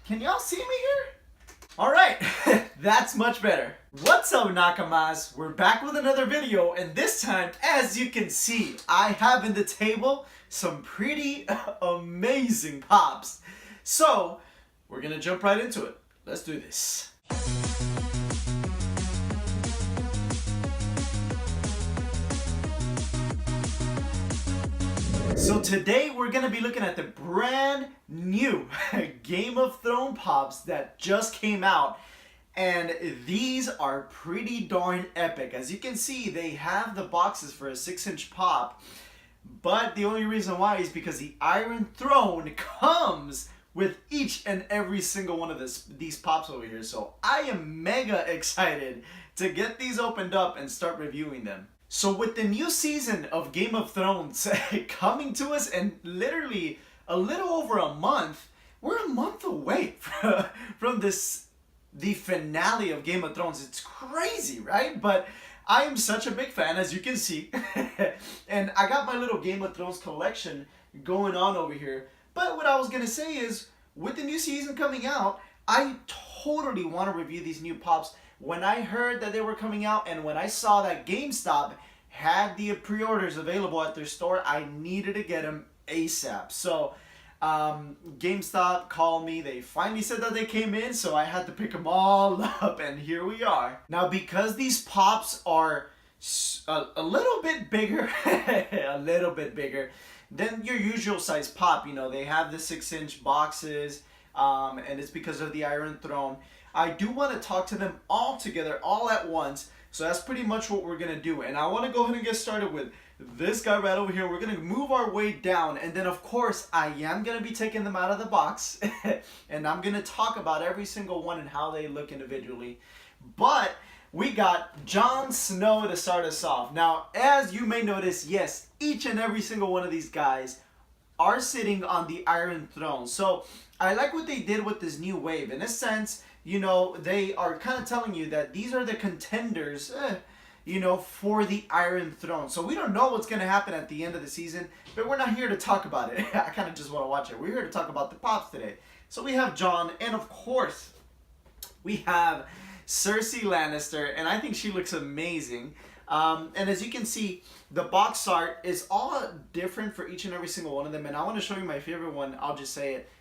Can y'all see me here? Alright, that's much better. What's up, Nakamas? We're back with another video, and this time, as you can see, I have in the table some pretty amazing pops. So, we're gonna jump right into it. Let's do this. So today we're going to be looking at the brand new Game of Thrones pops that just came out, and these are pretty darn epic. As you can see, they have the boxes for a 6-inch pop, but the only reason why is because the Iron Throne comes with each and every single one of these pops over here. So I am mega excited to get these opened up and start reviewing them. So with the new season of Game of Thrones coming to us in literally a little over a month, we're a month away from the finale of Game of Thrones. It's crazy, right? But I am such a big fan, as you can see. And I got my little Game of Thrones collection going on over here. But what I was going to say is, with the new season coming out, I totally want to review these new pops. When I heard that they were coming out and when I saw that GameStop had the pre-orders available at their store, I needed to get them ASAP. So GameStop called me. They finally said that they came in, so I had to pick them all up, and here we are. Now, because these pops are a little bit bigger, a little bit bigger than your usual size pop, you know, they have the 6-inch boxes, and it's because of the Iron Throne. I do want to talk to them all together, all at once. So that's pretty much what we're going to do. And I want to go ahead and get started with this guy right over here. We're going to move our way down. And then, of course, I am going to be taking them out of the box. And I'm going to talk about every single one and how they look individually. But we got Jon Snow to start us off. Now, as you may notice, yes, each and every single one of these guys are sitting on the Iron Throne. So I like what they did with this new wave. In a sense, you know, they are kind of telling you that these are the contenders, you know, for the Iron Throne. So we don't know what's going to happen at the end of the season, but we're not here to talk about it. I kind of just want to watch it. We're here to talk about the pops today. So we have Jon, and of course, we have Cersei Lannister, and I think she looks amazing. And as you can see, the box art is all different for each and every single one of them. And I want to show you my favorite one. I'll just say it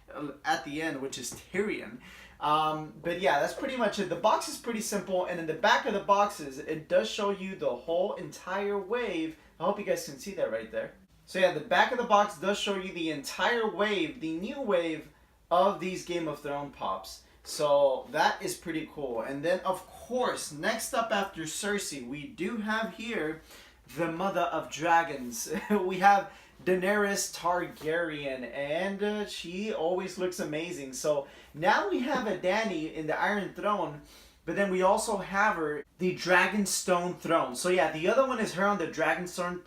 at the end, which is Tyrion. But yeah, that's pretty much it. The box is pretty simple, and in the back of the boxes, it does show you the whole entire wave. I hope you guys can see that right there. So yeah, the back of the box does show you the entire wave, the new wave of these Game of Thrones pops. So that is pretty cool. And then, of course, next up after Cersei, we do have here the Mother of Dragons. We have Daenerys Targaryen, and she always looks amazing. So now we have a Dany in the Iron Throne, but then we also have her the Dragonstone Throne. So yeah, the other one is her on the Dragonstone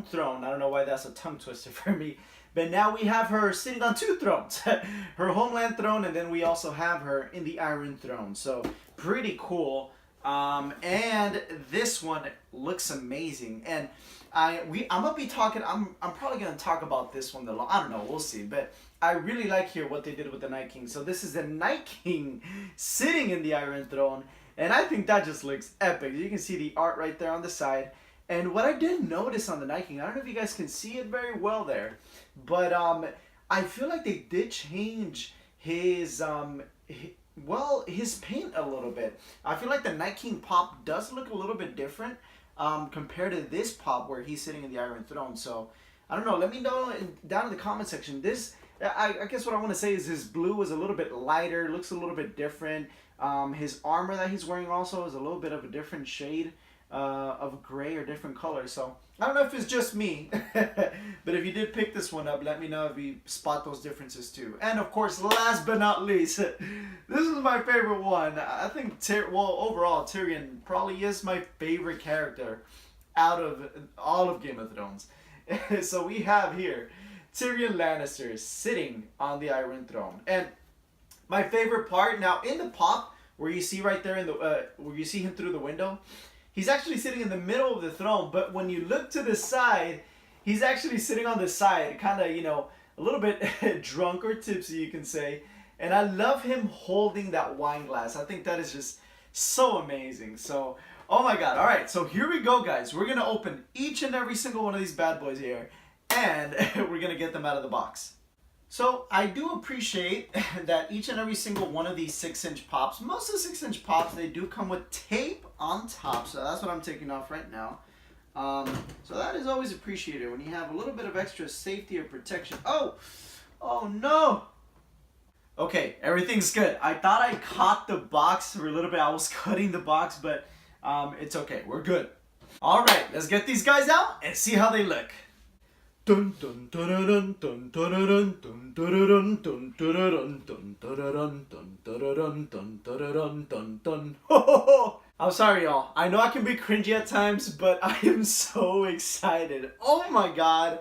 Throne. I don't know why that's a tongue twister for me. But now we have her sitting on 2 thrones. Her homeland throne, and then we also have her in the Iron Throne. So pretty cool. And this one looks amazing. And I'm gonna be talking. I'm probably gonna talk about this one. I don't know. We'll see. But I really like here what they did with the Night King. So this is the Night King sitting in the Iron Throne, and I think that just looks epic. You can see the art right there on the side. And what I did notice on the Night King, I don't know if you guys can see it very well there, but I feel like they did change his paint a little bit. I feel like the Night King pop does look a little bit different compared to this pop where he's sitting in the Iron Throne. So I don't know. Let me know down in the comment section. I guess what I want to say is his blue is a little bit lighter, looks a little bit different. His armor that he's wearing also is a little bit of a different shade of gray or different colors. So I don't know if it's just me, but if you did pick this one up, let me know if you spot those differences too. And of course, last but not least, this is my favorite one. I think overall Tyrion probably is my favorite character out of all of Game of Thrones. So we have here Tyrion Lannister sitting on the Iron Throne. And my favorite part, now in the pop where you see right there in the where you see him through the window, he's actually sitting in the middle of the throne, but when you look to the side, he's actually sitting on the side, kind of, you know, a little bit drunk or tipsy, you can say. And I love him holding that wine glass. I think that is just so amazing. So, oh my God. All right, so here we go, guys. We're gonna open each and every single one of these bad boys here, and we're gonna get them out of the box. So I do appreciate that each and every single one of these 6-inch pops, most of the 6-inch pops, they do come with tape on top. So that's what I'm taking off right now. So that is always appreciated when you have a little bit of extra safety or protection. Oh no. Okay, everything's good. I thought I caught the box for a little bit. I was cutting the box, but it's okay. We're good. All right, let's get these guys out and see how they look. Dun dun dun dun dun dun dun dun dun dun dun dun dun dun dun dun dun. I'm sorry, y'all. I know I can be cringy at times, but I am so excited. Oh my God.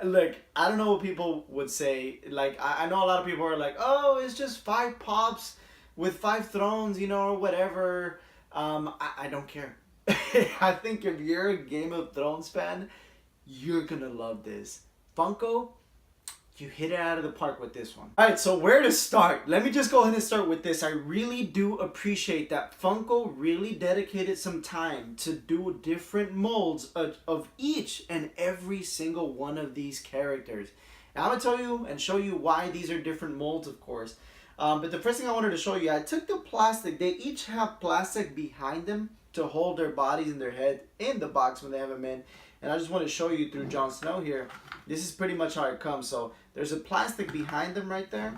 Look, I don't know what people would say. Like, I know a lot of people are like, oh, it's just 5 pops with 5 thrones, you know, or whatever. I don't care. I think if you're a Game of Thrones fan, you're gonna love this. Funko, you hit it out of the park with this one. All right, so where to start? Let me just go ahead and start with this. I really do appreciate that Funko really dedicated some time to do different molds of each and every single one of these characters. And I'm gonna tell you and show you why these are different molds, of course. But the first thing I wanted to show you, I took the plastic. They each have plastic behind them to hold their bodies and their head in the box when they have them in. And I just want to show you through Jon Snow here. This is pretty much how it comes. So there's a plastic behind them right there.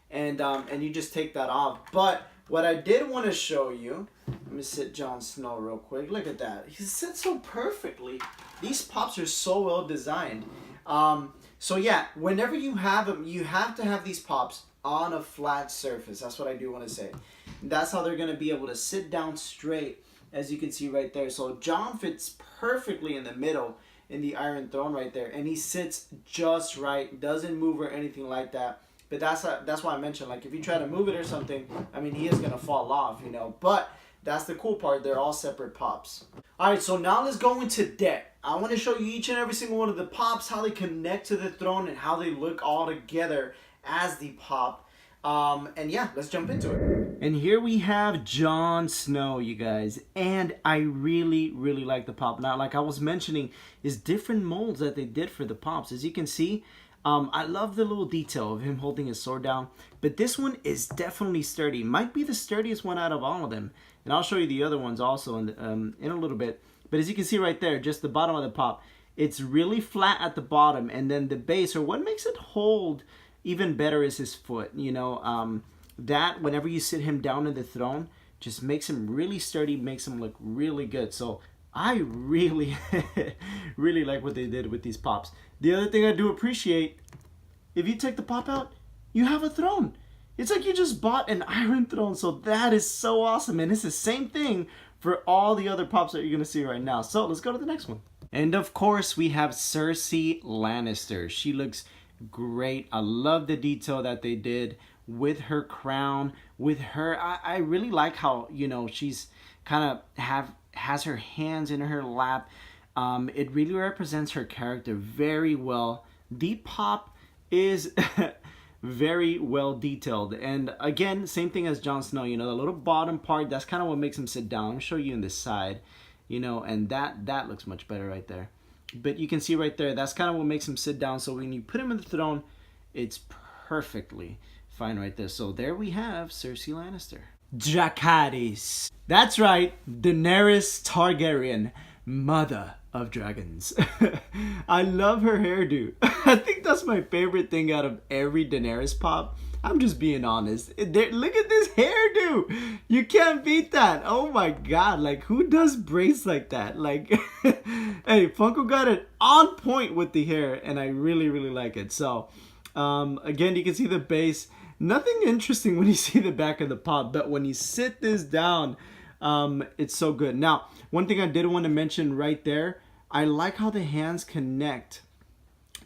And you just take that off. But what I did want to show you, let me sit Jon Snow real quick. Look at that. He sits so perfectly. These pops are so well designed. So yeah, whenever you have them, you have to have these pops on a flat surface. That's what I do want to say. That's how they're going to be able to sit down straight, as you can see right there. So Jon fits perfectly in the middle in the Iron Throne right there, and he sits just right, doesn't move or anything like that. But that's why I mentioned, like, if you try to move it or something, I mean, he is gonna fall off, you know. But that's the cool part. They're all separate pops. All right, so now let's go into depth. I want to show you each and every single one of the pops, how they connect to the throne, and how they look all together as the pop. And yeah, let's jump into it. And here we have Jon Snow, you guys. And I really, really like the pop. Now, like I was mentioning, is different molds that they did for the pops. As you can see, I love the little detail of him holding his sword down. But this one is definitely sturdy. Might be the sturdiest one out of all of them. And I'll show you the other ones also in a little bit. But as you can see right there, just the bottom of the pop, it's really flat at the bottom. And then the base, or what makes it hold even better, is his foot. You know, that whenever you sit him down in the throne, just makes him really sturdy, makes him look really good. So I really, really like what they did with these pops. The other thing I do appreciate, if you take the pop out, you have a throne. It's like you just bought an Iron Throne. So that is so awesome. And it's the same thing for all the other pops that you're going to see right now. So let's go to the next one. And of course, we have Cersei Lannister. She looks great. I love the detail that they did with her crown, with her. I really like how, you know, she's kind of has her hands in her lap. It really represents her character very well. The pop is very well detailed, and again, same thing as Jon Snow. You know, the little bottom part, that's kind of what makes him sit down. I'll show you in this side, you know, and that looks much better right there. But you can see right there, that's kind of what makes him sit down. So when you put him in the throne, it's perfectly fine right there. So there we have Cersei Lannister. Dracarys. That's right, Daenerys Targaryen, mother of dragons. I love her hairdo. I think that's my favorite thing out of every Daenerys pop. I'm just being honest. Look at this hairdo. You can't beat that. Oh my God. Like, who does braids like that? Like, hey, Funko got it on point with the hair, and I really, really like it. So, again, you can see the base. Nothing interesting when you see the back of the pop, but when you sit this down, it's so good. Now, one thing I did want to mention right there, I like how the hands connect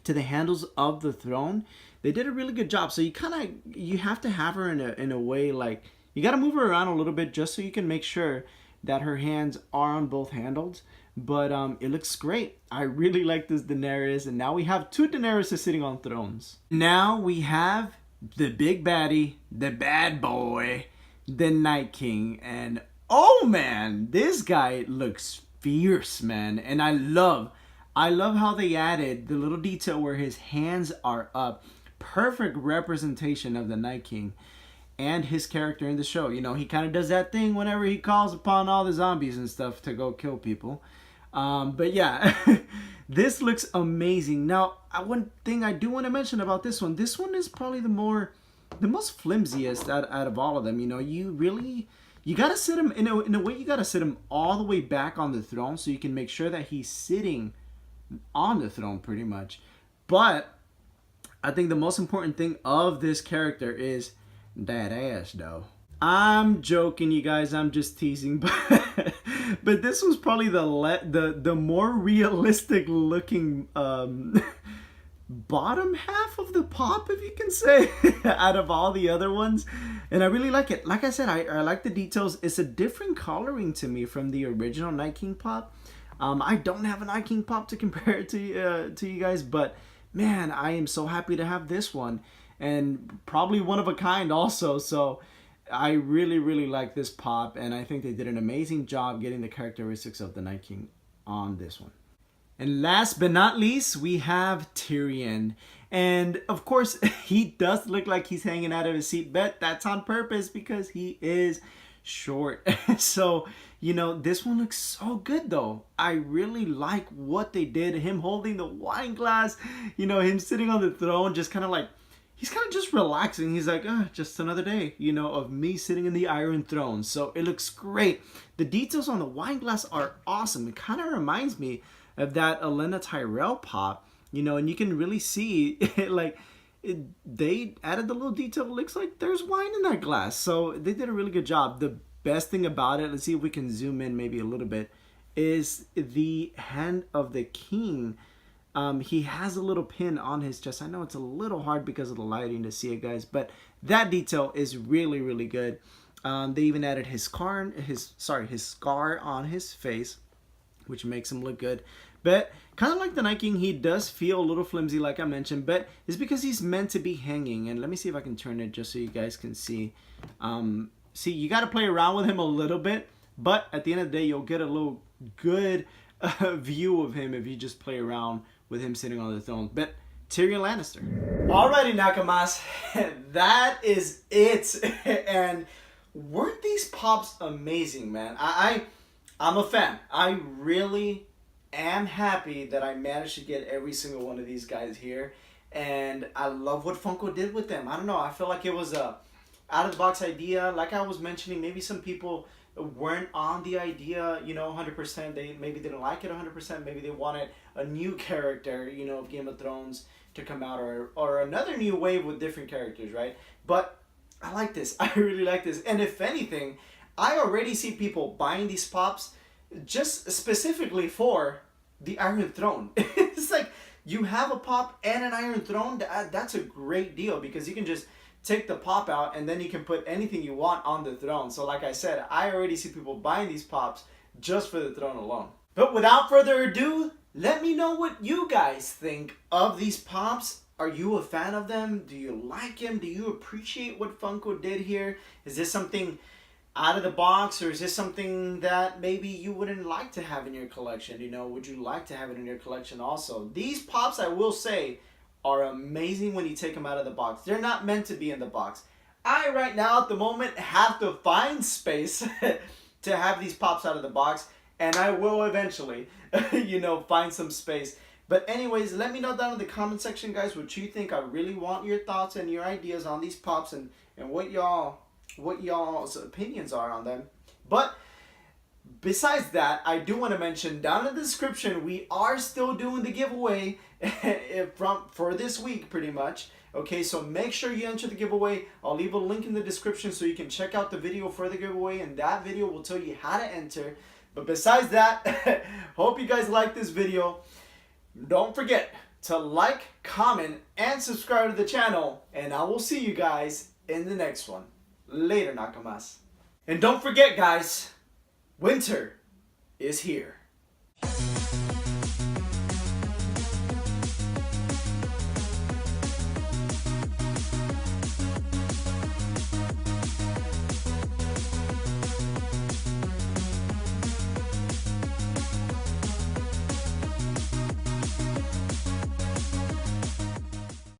to the handles of the throne. They did a really good job. So you have to have her in a way, like, you got to move her around a little bit just so you can make sure that her hands are on both handles. But it looks great. I really like this Daenerys, and now we have two Daenerys sitting on thrones. Now we have the big baddie, the bad boy, the Night King, and oh man, this guy looks fierce, man. And I love how they added the little detail where his hands are up. Perfect representation of the Night King and his character in the show. You know, he kind of does that thing whenever he calls upon all the zombies and stuff to go kill people. But yeah, this looks amazing. Now, one thing I do want to mention about this one is probably the most flimsiest out of all of them. You know, you gotta sit him in a way. You gotta sit him all the way back on the throne so you can make sure that he's sitting on the throne pretty much. But I think the most important thing of this character is that ass, though. I'm joking, you guys. I'm just teasing, but this was probably the more realistic looking bottom half of the pop, if you can say, out of all the other ones. And I really like it. Like I said, I like the details. It's a different coloring to me from the original Night King pop. I don't have a Night King pop to compare it to you guys, but man, I am so happy to have this one, and probably one of a kind also. So I really like this pop, and I think they did an amazing job getting the characteristics of the Night King on this one. And last but not least, we have Tyrion. And of course, he does look like he's hanging out of his seat, but that's on purpose because he is short. So, you know, this one looks so good though. I really like what they did. Him holding the wine glass, you know, him sitting on the throne, just kind of like, he's kind of just relaxing. He's like, just another day, you know, of me sitting in the Iron Throne. So it looks great. The details on the wine glass are awesome. It kind of reminds me of that Olenna Tyrell pop, you know, and you can really see they added the little detail. It looks like there's wine in that glass. So they did a really good job. The best thing about it, let's see if we can zoom in maybe a little bit, is the hand of the king. He has a little pin on his chest. I know it's a little hard because of the lighting to see it, guys, but that detail is really good. They even added his scar on his face, which makes him look good. But kind of like the Night King, he does feel a little flimsy, like I mentioned, but it's because he's meant to be hanging. And let me see if I can turn it just so you guys can see. See, you got to play around with him a little bit, but at the end of the day, you'll get a little good view of him if you just play around with him sitting on the throne. But Tyrion Lannister. Alrighty, Nakamas, that is it. And weren't these pops amazing, man? I'm a fan. I really am happy that I managed to get every single one of these guys here, and I love what Funko did with them. I don't know, I feel like it was a out of the box idea. Like I was mentioning, maybe some people weren't on the idea, you know, 100%. They maybe didn't like it 100%. Maybe they wanted a new character, you know, of Game of Thrones to come out, or another new wave with different characters, right? But I like this. I really like this. And if anything, I already see people buying these pops just specifically for the Iron Throne. It's like, you have a pop and an Iron Throne. That's a great deal, because you can just take the pop out and then you can put anything you want on the throne. So like I said, I already see people buying these pops just for the throne alone. But without further ado, let me know what you guys think of these pops. Are you a fan of them? Do you like them? Do you appreciate what Funko did here? Is this something out of the box, or is this something that maybe you wouldn't like to have in your collection? You know, would you like to have it in your collection also? These pops, I will say, are amazing when you take them out of the box. They're not meant to be in the box. I, right now, at the moment, have to find space to have these pops out of the box, and I will eventually, you know, find some space. But anyways, let me know down in the comment section, guys, what you think. I really want your thoughts and your ideas on these pops, and what y'all's opinions are on them. But besides that, I do want to mention down in the description, we are still doing the giveaway for this week, pretty much. Okay, so make sure you enter the giveaway. I'll leave a link in the description so you can check out the video for the giveaway, and that video will tell you how to enter. But besides that, hope you guys like this video. Don't forget to like, comment, and subscribe to the channel, and I will see you guys in the next one. Later, Nakamas. And don't forget, guys, winter is here.